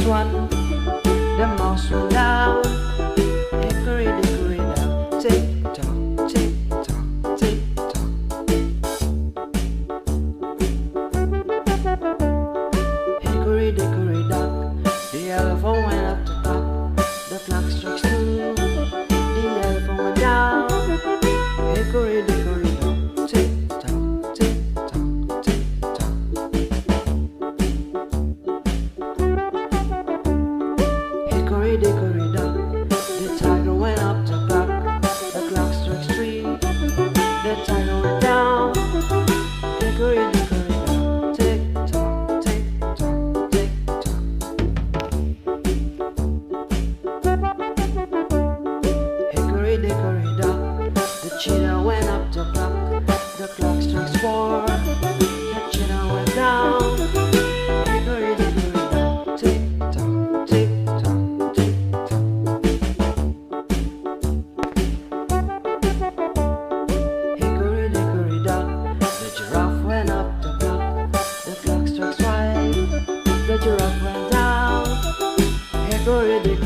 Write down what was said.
one, the mouse went down. Hickory dickory dock, tick tock, tick tock, tick tock. Hickory dickory dock, the elephant went up the clock. The clock strikes two, the elephant went down. Hickory dickory dock, tick tock, tick tock, tick tock. Hickory dickory dock, the tiger went up the clock. The clock strikes three, the tiger went down. Hickory dickory dock, tick tock, tick tock, tick tock. Hickory dickory dock, the cheetah went up the clock. The clock strikes four, the cheetah went down. Hickory dickory dock, tick tock, tick tock, tick tock. Hickory dickory dock, the giraffe went up the clock. The clock strikes five, the giraffe went down. Hickory dickory